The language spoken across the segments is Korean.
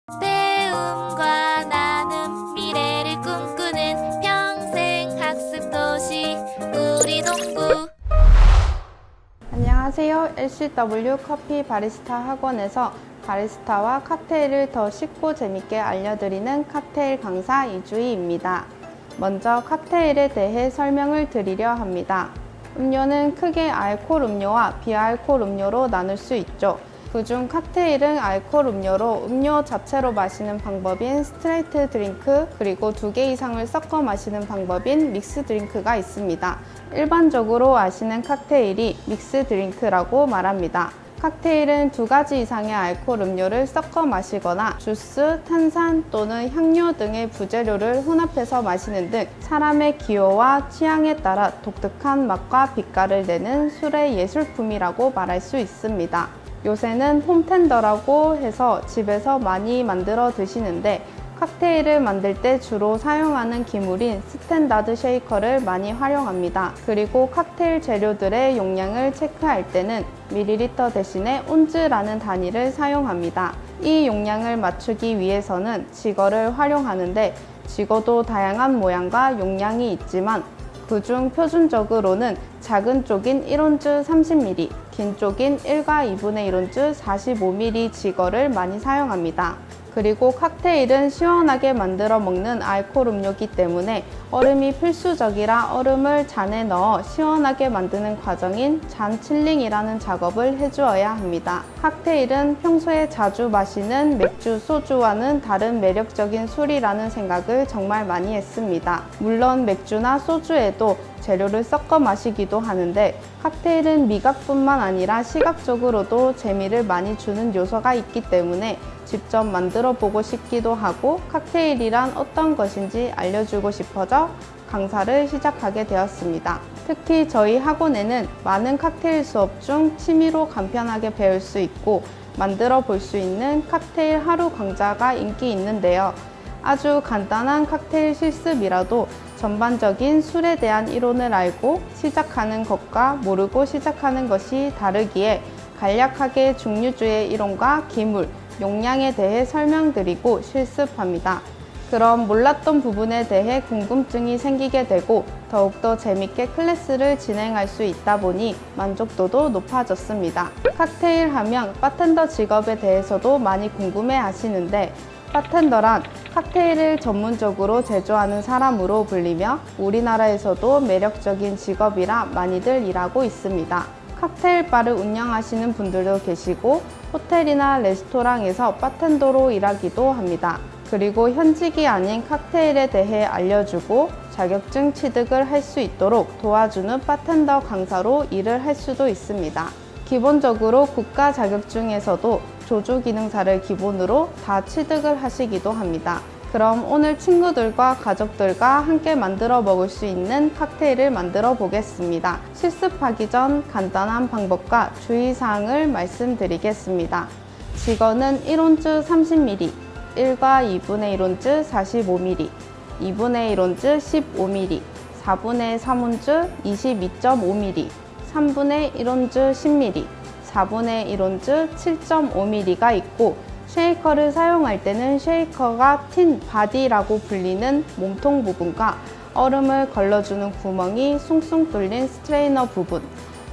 배움과 나눔 미래를 꿈꾸는 평생 학습 도시 우리 동구. 안녕하세요. LCW 커피 바리스타 학원에서 바리스타와 칵테일을 더 쉽고 재밌게 알려드리는 칵테일 강사 이주희입니다. 먼저 칵테일에 대해 설명을 드리려 합니다. 음료는 크게 알코올 음료와 비알코올 음료로 나눌 수 있죠. 그중 칵테일은 알코올 음료로 음료 자체로 마시는 방법인 스트레이트 드링크, 그리고 2개 이상을 섞어 마시는 방법인 믹스 드링크가 있습니다. 일반적으로 아시는 칵테일이 믹스 드링크라고 말합니다. 칵테일은 2가지 이상의 알코올 음료를 섞어 마시거나 주스, 탄산 또는 향료 등의 부재료를 혼합해서 마시는 등 사람의 기호와 취향에 따라 독특한 맛과 빛깔을 내는 술의 예술품이라고 말할 수 있습니다. 요새는 홈텐더라고 해서 집에서 많이 만들어 드시는데, 칵테일을 만들 때 주로 사용하는 기물인 스탠다드 쉐이커를 많이 활용합니다. 그리고 칵테일 재료들의 용량을 체크할 때는 밀리리터 대신에 온즈라는 단위를 사용합니다. 이 용량을 맞추기 위해서는 지거를 활용하는데, 지거도 다양한 모양과 용량이 있지만 그중 표준적으로는 작은 쪽인 1온즈 30ml, 긴 쪽인 1과 2분의 1온즈 45ml 지거를 많이 사용합니다. 그리고 칵테일은 시원하게 만들어 먹는 알코올 음료이기 때문에 얼음이 필수적이라 얼음을 잔에 넣어 시원하게 만드는 과정인 잔 칠링이라는 작업을 해주어야 합니다. 칵테일은 평소에 자주 마시는 맥주, 소주와는 다른 매력적인 술이라는 생각을 정말 많이 했습니다. 물론 맥주나 소주에도 재료를 섞어 마시기도 하는데, 칵테일은 미각뿐만 아니라 시각적으로도 재미를 많이 주는 요소가 있기 때문에 직접 만들어 보고 싶기도 하고, 칵테일이란 어떤 것인지 알려주고 싶어져 강사를 시작하게 되었습니다. 특히 저희 학원에는 많은 칵테일 수업 중 취미로 간편하게 배울 수 있고 만들어 볼 수 있는 칵테일 하루 강좌가 인기 있는데요. 아주 간단한 칵테일 실습이라도 전반적인 술에 대한 이론을 알고 시작하는 것과 모르고 시작하는 것이 다르기에 간략하게 증류주의 이론과 기물, 용량에 대해 설명드리고 실습합니다. 그럼 몰랐던 부분에 대해 궁금증이 생기게 되고 더욱더 재밌게 클래스를 진행할 수 있다 보니 만족도도 높아졌습니다. 칵테일 하면 바텐더 직업에 대해서도 많이 궁금해 하시는데, 바텐더란 칵테일을 전문적으로 제조하는 사람으로 불리며 우리나라에서도 매력적인 직업이라 많이들 일하고 있습니다. 칵테일 바를 운영하시는 분들도 계시고 호텔이나 레스토랑에서 바텐더로 일하기도 합니다. 그리고 현직이 아닌 칵테일에 대해 알려주고 자격증 취득을 할 수 있도록 도와주는 바텐더 강사로 일을 할 수도 있습니다. 기본적으로 국가 자격증에서도 조주기능사를 기본으로 다 취득을 하시기도 합니다. 그럼 오늘 친구들과 가족들과 함께 만들어 먹을 수 있는 칵테일을 만들어 보겠습니다. 실습하기 전 간단한 방법과 주의사항을 말씀드리겠습니다. 지거는 1온즈 30ml, 1과 2분의 1온즈 45ml, 2분의 1온즈 15ml, 4분의 3온즈 22.5ml, 3분의 1온즈 10ml, 4분의 1온즈 7.5ml가 있고, 쉐이커를 사용할 때는 쉐이커가 틴 바디라고 불리는 몸통 부분과 얼음을 걸러주는 구멍이 숭숭 뚫린 스트레이너 부분,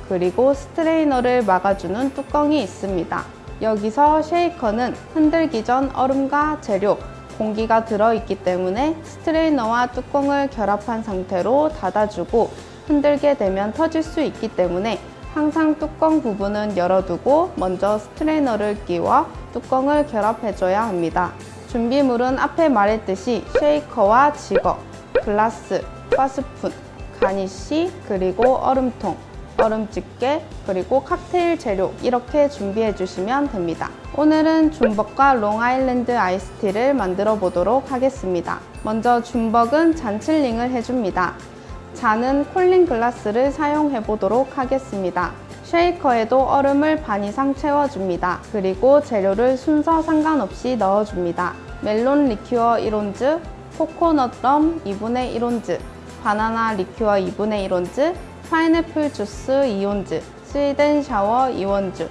그리고 스트레이너를 막아주는 뚜껑이 있습니다. 여기서 쉐이커는 흔들기 전 얼음과 재료, 공기가 들어있기 때문에 스트레이너와 뚜껑을 결합한 상태로 닫아주고 흔들게 되면 터질 수 있기 때문에 항상 뚜껑 부분은 열어두고 먼저 스트레이너를 끼워 뚜껑을 결합해줘야 합니다. 준비물은 앞에 말했듯이 쉐이커와 지거, 글라스, 바스푼, 가니쉬, 그리고 얼음통, 얼음 집게, 그리고 칵테일 재료 이렇게 준비해 주시면 됩니다. 오늘은 줌벅과 롱아일랜드 아이스티를 만들어 보도록 하겠습니다. 먼저 줌벅은 잔 칠링을 해줍니다. 잔은 콜린 글라스를 사용해 보도록 하겠습니다. 쉐이커에도 얼음을 반 이상 채워줍니다. 그리고 재료를 순서 상관없이 넣어줍니다. 멜론 리큐어 1온즈, 코코넛 럼 2분의 1온즈, 바나나 리큐어 2분의 1온즈, 파인애플 주스 2온즈, 스위덴 샤워 2온즈,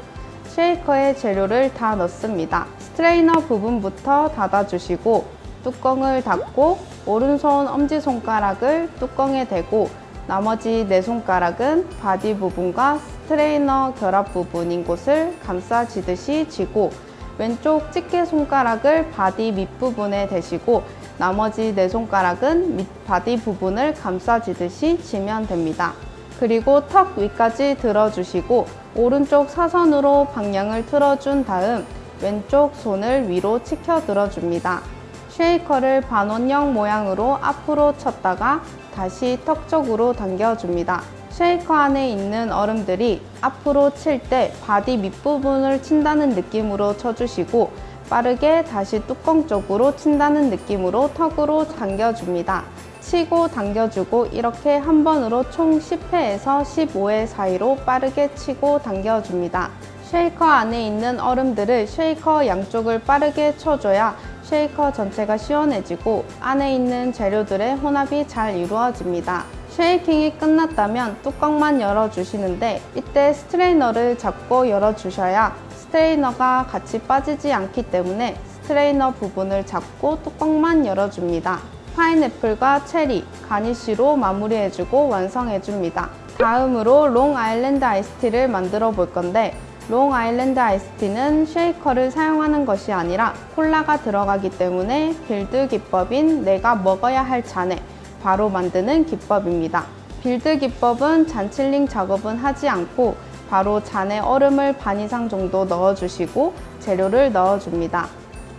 쉐이커에 재료를 다 넣습니다. 스트레이너 부분부터 닫아주시고 뚜껑을 닫고 오른손 엄지손가락을 뚜껑에 대고 나머지 네 손가락은 바디 부분과 스트레이너 결합 부분인 곳을 감싸지듯이 쥐고 왼쪽 집게 손가락을 바디 밑부분에 대시고 나머지 네 손가락은 밑 바디 부분을 감싸지듯이 쥐면 됩니다. 그리고 턱 위까지 들어주시고 오른쪽 사선으로 방향을 틀어준 다음 왼쪽 손을 위로 치켜 들어줍니다. 쉐이커를 반원형 모양으로 앞으로 쳤다가 다시 턱 쪽으로 당겨줍니다. 쉐이커 안에 있는 얼음들이 앞으로 칠 때 바디 밑부분을 친다는 느낌으로 쳐주시고 빠르게 다시 뚜껑 쪽으로 친다는 느낌으로 턱으로 당겨줍니다. 치고 당겨주고 이렇게 한 번으로 총 10회에서 15회 사이로 빠르게 치고 당겨줍니다. 쉐이커 안에 있는 얼음들을 쉐이커 양쪽을 빠르게 쳐줘야 쉐이커 전체가 시원해지고 안에 있는 재료들의 혼합이 잘 이루어집니다. 쉐이킹이 끝났다면 뚜껑만 열어주시는데 이때 스트레이너를 잡고 열어주셔야 스트레이너가 같이 빠지지 않기 때문에 스트레이너 부분을 잡고 뚜껑만 열어줍니다. 파인애플과 체리, 가니쉬로 마무리해주고 완성해줍니다. 다음으로 롱 아일랜드 아이스티를 만들어 볼 건데 롱 아일랜드 아이스티는 쉐이커를 사용하는 것이 아니라 콜라가 들어가기 때문에 빌드 기법인 내가 먹어야 할 잔에 바로 만드는 기법입니다. 빌드 기법은 잔칠링 작업은 하지 않고 바로 잔에 얼음을 반 이상 정도 넣어주시고 재료를 넣어줍니다.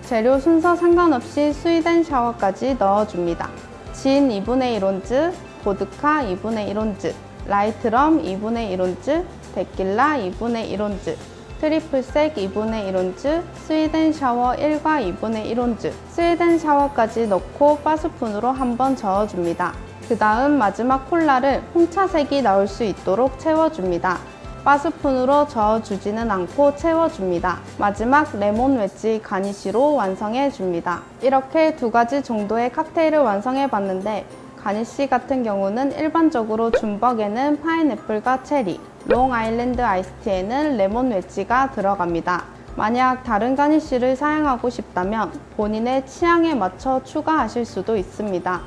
재료 순서 상관없이 스윗 앤 샤워까지 넣어줍니다. 진 2분의 1온즈, 보드카 2분의 1온즈, 라이트럼 2분의 1온즈, 데킬라 2분의 1온즈, 트리플색 2분의 1온즈, 스윗 앤 샤워 1과 2분의 1온즈, 스윗 앤 샤워까지 넣고 바스푼으로 한번 저어줍니다. 그 다음 마지막 콜라를 홍차색이 나올 수 있도록 채워줍니다. 바스푼으로 저어주지는 않고 채워줍니다. 마지막 레몬 웨지 가니쉬로 완성해줍니다. 이렇게 두 가지 정도의 칵테일을 완성해봤는데 가니쉬 같은 경우는 일반적으로 줌벅에는 파인애플과 체리, 롱 아일랜드 아이스티에는 레몬 웨지가 들어갑니다. 만약 다른 가니쉬를 사용하고 싶다면 본인의 취향에 맞춰 추가하실 수도 있습니다.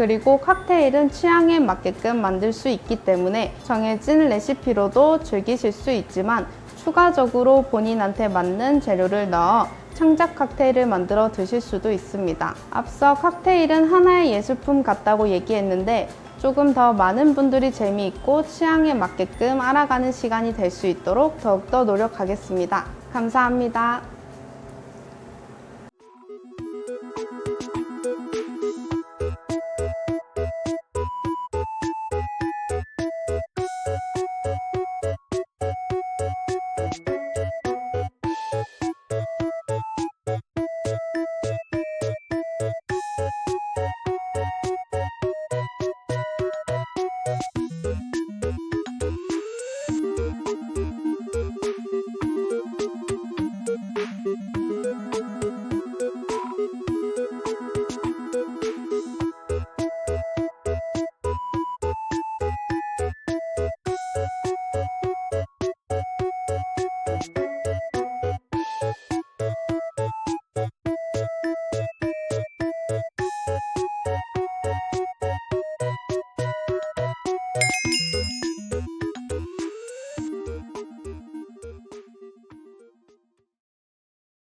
그리고 칵테일은 취향에 맞게끔 만들 수 있기 때문에 정해진 레시피로도 즐기실 수 있지만 추가적으로 본인한테 맞는 재료를 넣어 창작 칵테일을 만들어 드실 수도 있습니다. 앞서 칵테일은 하나의 예술품 같다고 얘기했는데 조금 더 많은 분들이 재미있고 취향에 맞게끔 알아가는 시간이 될 수 있도록 더욱더 노력하겠습니다. 감사합니다.